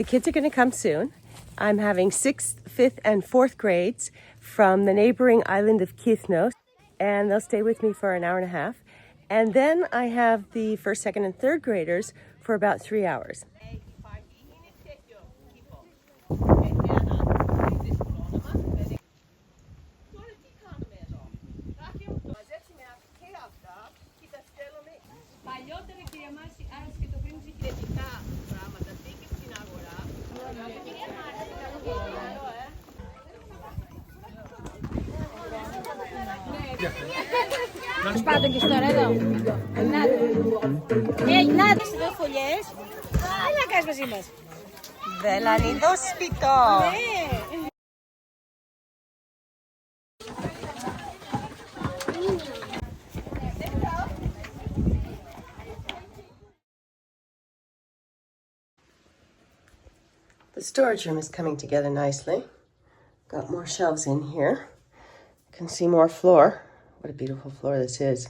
kids are going to come soon. I'm having 6th, 5th, and 4th grades from the neighboring island of Kean, and they'll stay with me for an hour and a half. And then I have the 1st, 2nd, and 3rd graders for about 3 hours. Spada que história não. Nada. Ei, nada. Se folhas. Ai, lá cá as vazimas. Velanito spito. The storage room is coming together nicely. Got more shelves in here. Can see more floor. What a beautiful floor this is.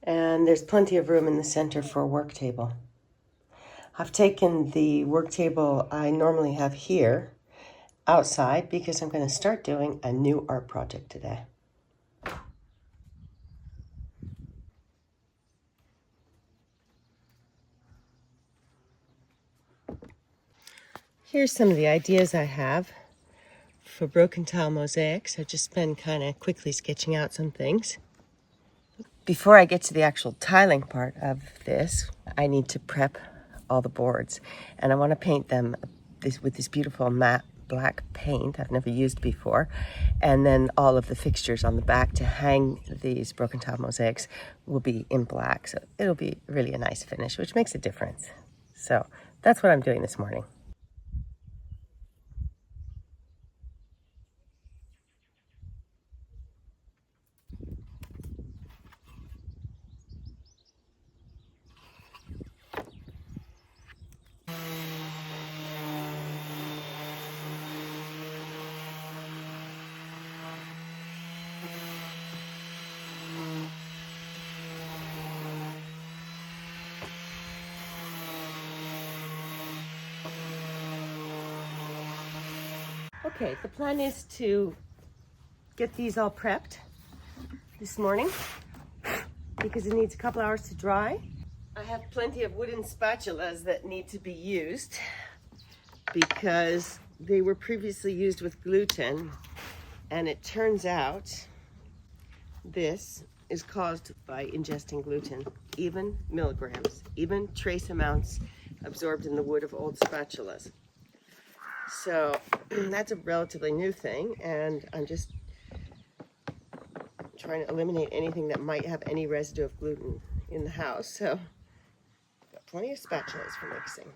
And there's plenty of room in the center for a work table. I've taken the work table I normally have here outside because I'm going to start doing a new art project today. Here's some of the ideas I have for broken tile mosaics. I've just been kind of quickly sketching out some things. Before I get to the actual tiling part of this, I need to prep all the boards. And I want to paint them with this beautiful matte black paint I've never used before. And then all of the fixtures on the back to hang these broken tile mosaics will be in black. So it'll be really a nice finish, which makes a difference. So that's what I'm doing this morning. Okay, the plan is to get these all prepped this morning because it needs a couple hours to dry. I have plenty of wooden spatulas that need to be used because they were previously used with gluten, and it turns out this is caused by ingesting gluten, even milligrams, even trace amounts absorbed in the wood of old spatulas. So that's a relatively new thing, and I'm just trying to eliminate anything that might have any residue of gluten in the house. So got plenty of spatulas for mixing.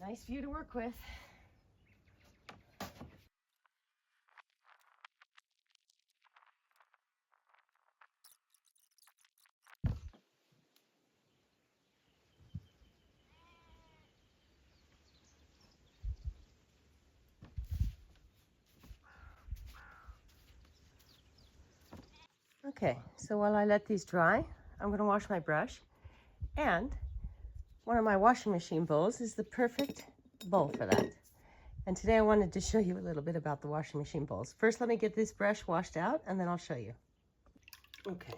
Nice view to work with. Okay, so while I let these dry, I'm going to wash my brush, and one of my washing machine bowls is the perfect bowl for that. And today I wanted to show you a little bit about the washing machine bowls. First, let me get this brush washed out, and then I'll show you. Okay.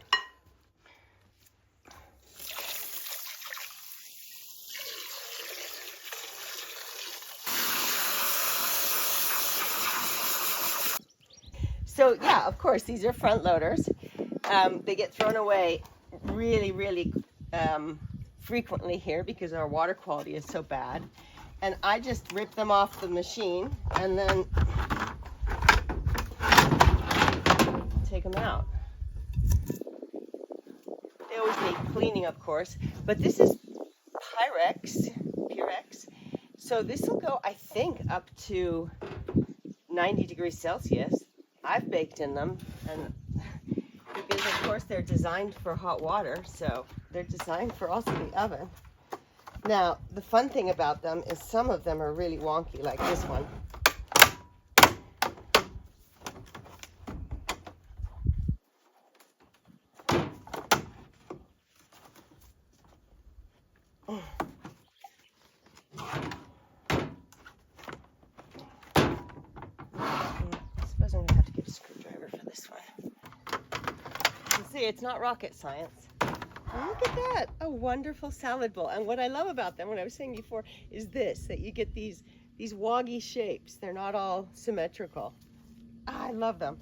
So yeah, of course, these are front loaders. They get thrown away really frequently here because our water quality is so bad. And I just rip them off the machine and then take them out. They always need cleaning, of course, but this is Pyrex, so this will go, I think, up to 90 degrees Celsius. I've baked in them, and because of course they're designed for hot water, so they're designed for also the oven. Now, the fun thing about them is some of them are really wonky, like this one. I suppose I'm going to have to get a screwdriver for this one. You see, it's not rocket science. Look at that, a wonderful salad bowl. And what I love about them, what I was saying before, is this, that you get these woggy shapes. They're not all symmetrical. I love them.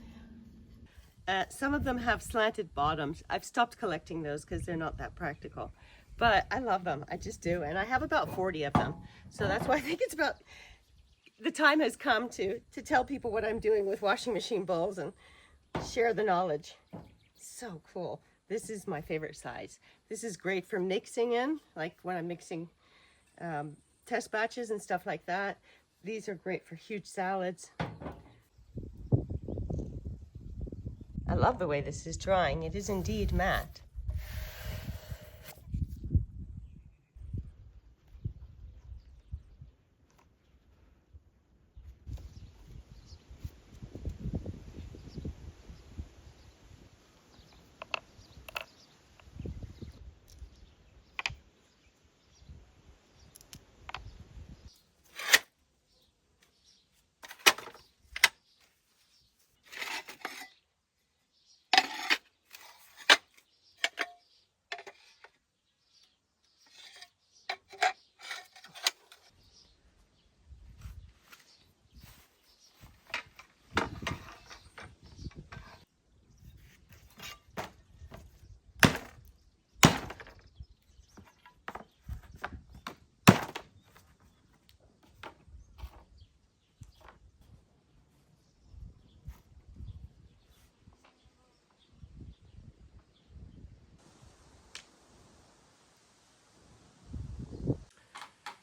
Some of them have slanted bottoms. I've stopped collecting those because they're not that practical. But I love them, I just do. And I have about 40 of them. So that's why I think it's about, the time has come to tell people what I'm doing with washing machine bowls and share the knowledge. So cool. This is my favorite size. This is great for mixing in, like when I'm mixing test batches and stuff like that. These are great for huge salads. I love the way this is drying. It is indeed matte.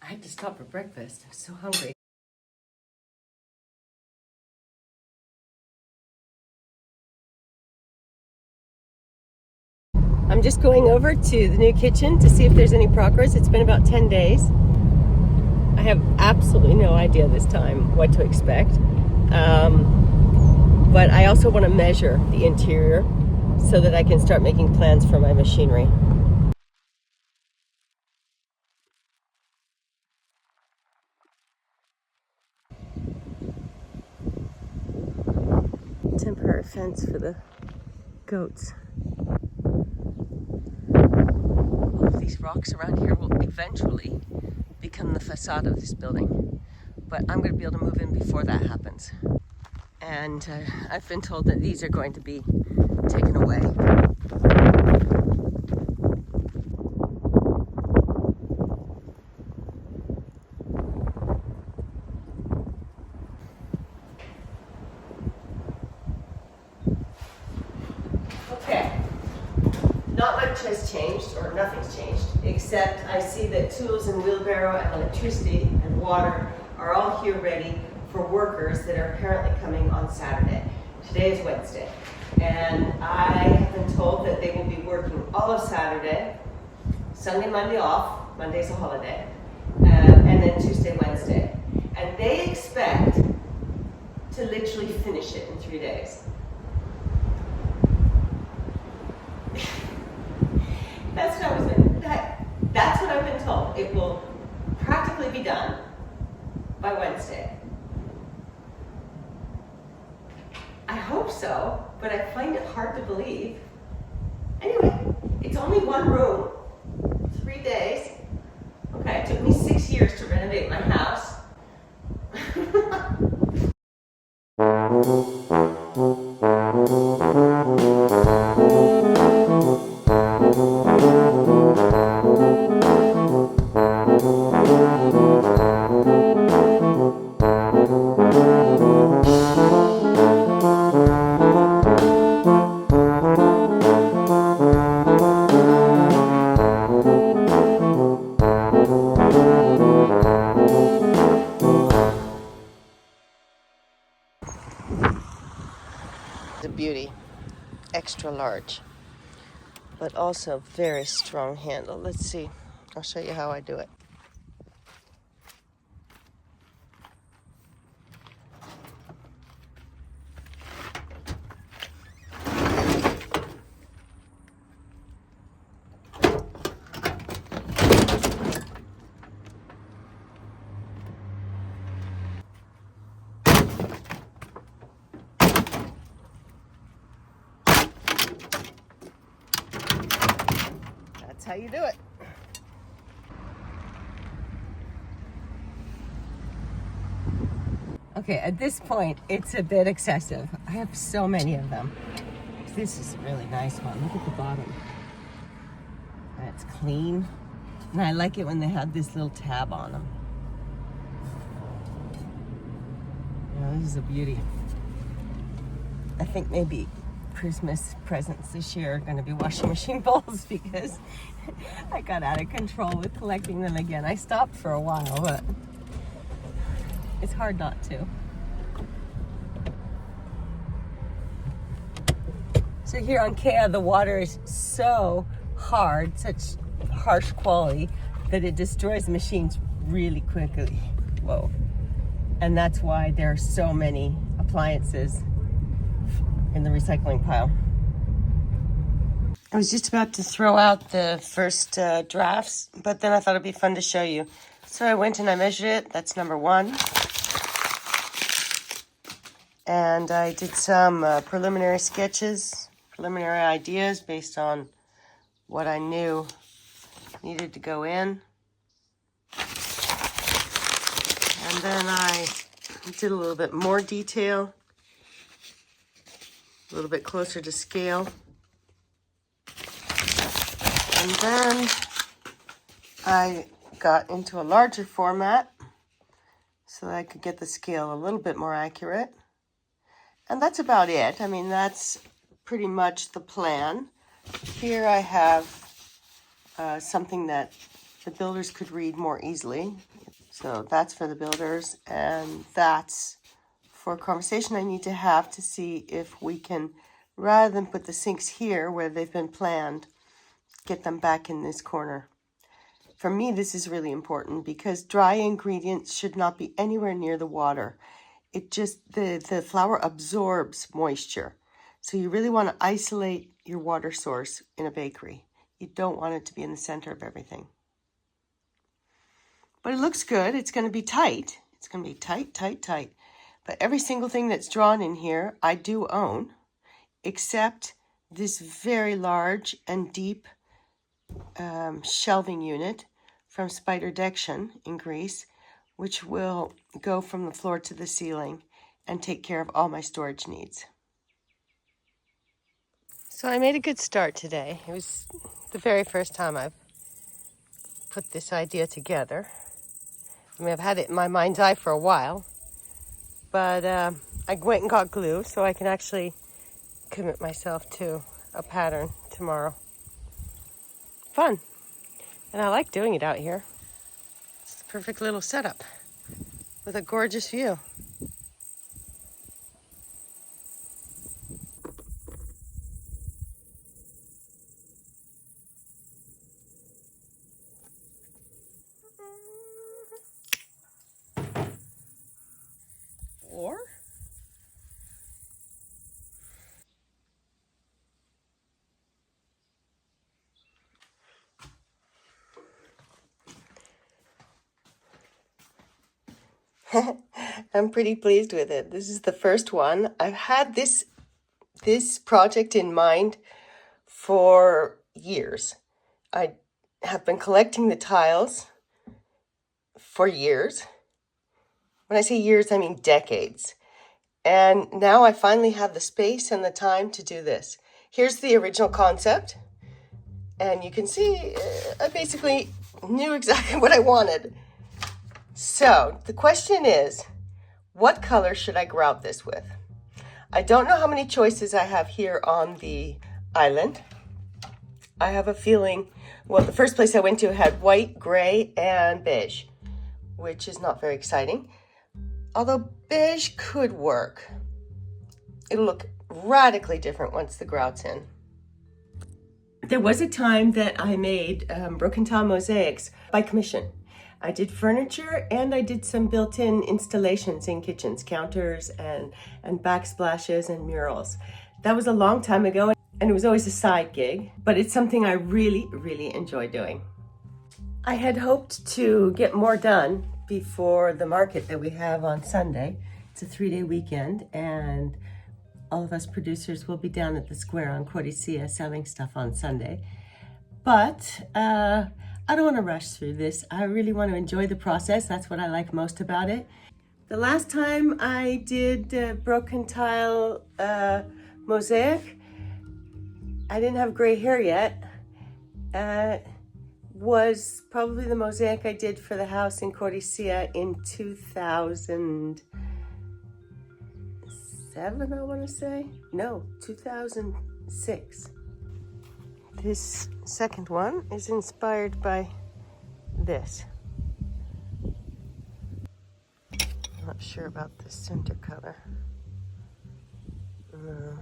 I had to stop for breakfast. I was so hungry. I'm just going over to the new kitchen to see if there's any progress. It's been about 10 days. I have absolutely no idea this time what to expect. But I also want to measure the interior so that I can start making plans for my machinery. Temporary fence for the goats. All of these rocks around here will eventually become the facade of this building, but I'm going to be able to move in before that happens. And I've been told that these are going to be taken away. Okay, not much has changed, or nothing's changed, except I see that tools and wheelbarrow and electricity and water are all here ready for workers that are apparently coming on Saturday. Today is Wednesday, and I have been told that they will be working all of Saturday, Sunday, Monday off, Monday's a holiday, and then Tuesday, Wednesday. And they expect to literally finish it in 3 days. That's what I've been told. It will practically be done by Wednesday. I hope so, but I find it hard to believe. Anyway, it's only one room, 3 days. Okay, it took me 6 years to renovate my house. beauty. Extra large, but also very strong handle. Let's see. I'll show you how I do it. That's how you do it. Okay, at this point, it's a bit excessive. I have so many of them. This is a really nice one. Look at the bottom. And it's clean. And I like it when they have this little tab on them. You know, this is a beauty. I think maybe Christmas presents this year are going to be washing machine bowls because I got out of control with collecting them again. I stopped for a while, but it's hard not to. So here on Kean, the water is so hard, such harsh quality, that it destroys the machines really quickly. Whoa. And that's why there are so many appliances in the recycling pile. I was just about to throw out the first drafts, but then I thought it'd be fun to show you. So I went and I measured it. That's number 1. And I did some preliminary sketches, preliminary ideas based on what I knew needed to go in. And then I did a little bit more detail, a little bit closer to scale. And then I got into a larger format so that I could get the scale a little bit more accurate. And that's about it. I mean, that's pretty much the plan. Here I have something that the builders could read more easily. So that's for the builders, and that's for a conversation I need to have to see if we can, rather than put the sinks here where they've been planned, get them back in this corner. For me, this is really important because dry ingredients should not be anywhere near the water. It just, the flour absorbs moisture. So you really want to isolate your water source in a bakery. You don't want it to be in the center of everything. But it looks good. It's going to be tight. It's going to be tight, tight, tight. But every single thing that's drawn in here, I do own, except this very large and deep shelving unit from Spider Dection in Greece, which will go from the floor to the ceiling and take care of all my storage needs. So I made a good start today. It was the very first time I've put this idea together. I mean, I've had it in my mind's eye for a while, but I went and got glue so I can actually commit myself to a pattern tomorrow. Fun. And I like doing it out here. It's the perfect little setup with a gorgeous view. Or I'm pretty pleased with it. This is the first one. I've had this project in mind for years. I have been collecting the tiles for years. When I say years, I mean decades. And now I finally have the space and the time to do this. Here's the original concept. And you can see I basically knew exactly what I wanted. So the question is, what color should I grout this with? I don't know how many choices I have here on the island. I have a feeling, well, the first place I went to had white, gray, and beige, which is not very exciting. Although beige could work. It'll look radically different once the grout's in. There was a time that I made broken tile mosaics by commission. I did furniture and I did some built-in installations in kitchens, counters and backsplashes and murals. That was a long time ago and it was always a side gig, but it's something I really, really enjoy doing. I had hoped to get more done before the market that we have on Sunday. It's a 3-day weekend and all of us producers will be down at the square on Codicia selling stuff on Sunday. But I don't want to rush through this. I really want to enjoy the process. That's what I like most about it. The last time I did broken tile mosaic, I didn't have gray hair yet. Was probably the mosaic I did for the house in Codicia in 2007, I want to say. No, 2006. This second one is inspired by this. I'm not sure about the center color. No.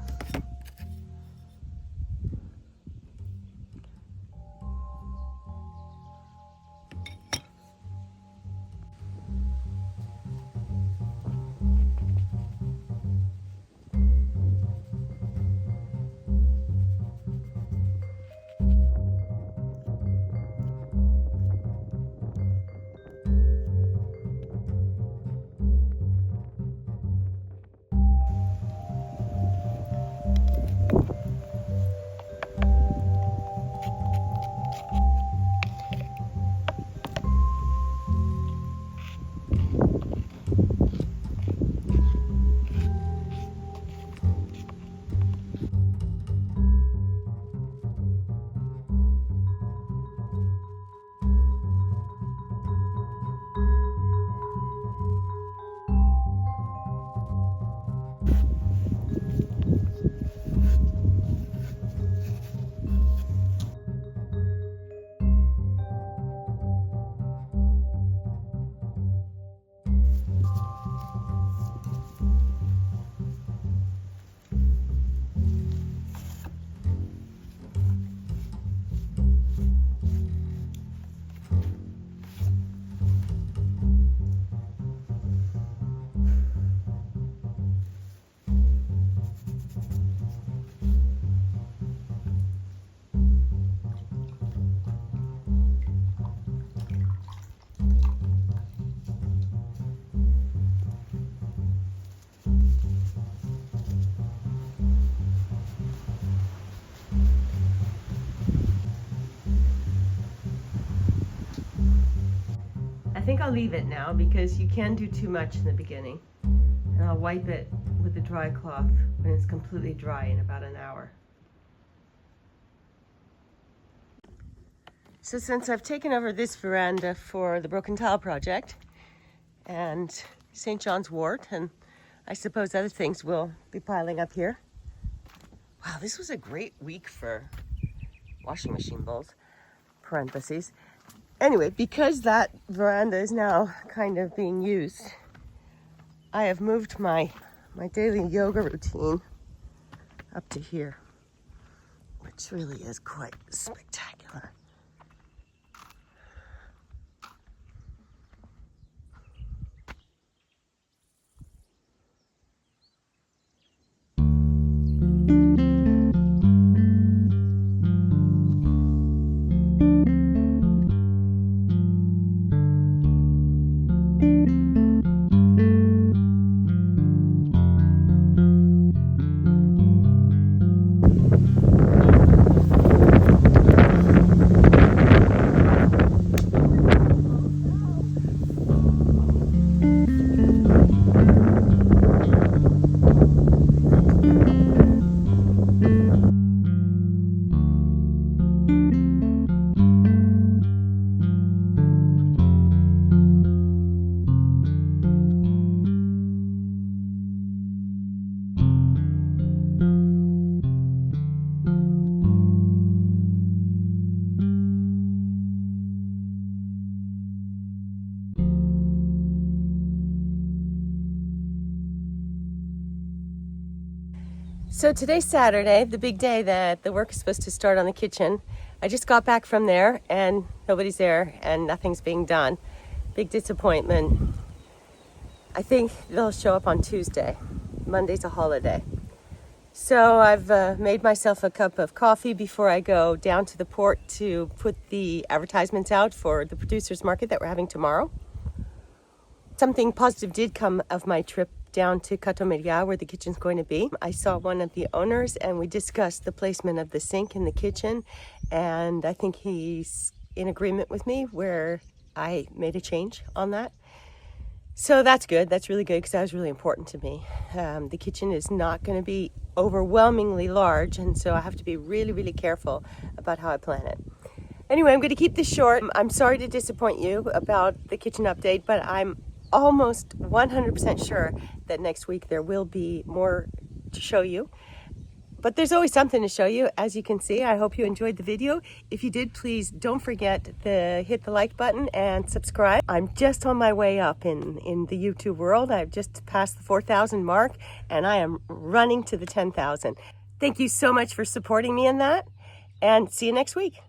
I think I'll leave it now because you can do too much in the beginning. And I'll wipe it with a dry cloth when it's completely dry in about an hour. So since I've taken over this veranda for the Broken Tile Project and St. John's Wort, and I suppose other things will be piling up here. Wow, this was a great week for washing machine bowls, parentheses. Anyway, because that veranda is now kind of being used, I have moved my daily yoga routine up to here, which really is quite spectacular. So today's Saturday, the big day that the work is supposed to start on the kitchen. I just got back from there and nobody's there and nothing's being done. Big disappointment. I think they'll show up on Tuesday. Monday's a holiday. So I've made myself a cup of coffee before I go down to the port to put the advertisements out for the producers market that we're having tomorrow. Something positive did come of my trip down to Cato-Meria, where the kitchen's going to be. I saw one of the owners and we discussed the placement of the sink in the kitchen, and I think he's in agreement with me where I made a change on that. So that's good. That's really good because that was really important to me. The kitchen is not going to be overwhelmingly large, and so I have to be really, really careful about how I plan it. Anyway, I'm going to keep this short. I'm sorry to disappoint you about the kitchen update, but I'm almost 100% sure that next week there will be more to show you. But there's always something to show you, as you can see. I hope you enjoyed the video. If you did, please don't forget to hit the like button and subscribe. I'm just on my way up in the YouTube world. I've just passed the 4,000 mark and I am running to the 10,000. Thank you so much for supporting me in that, and see you next week.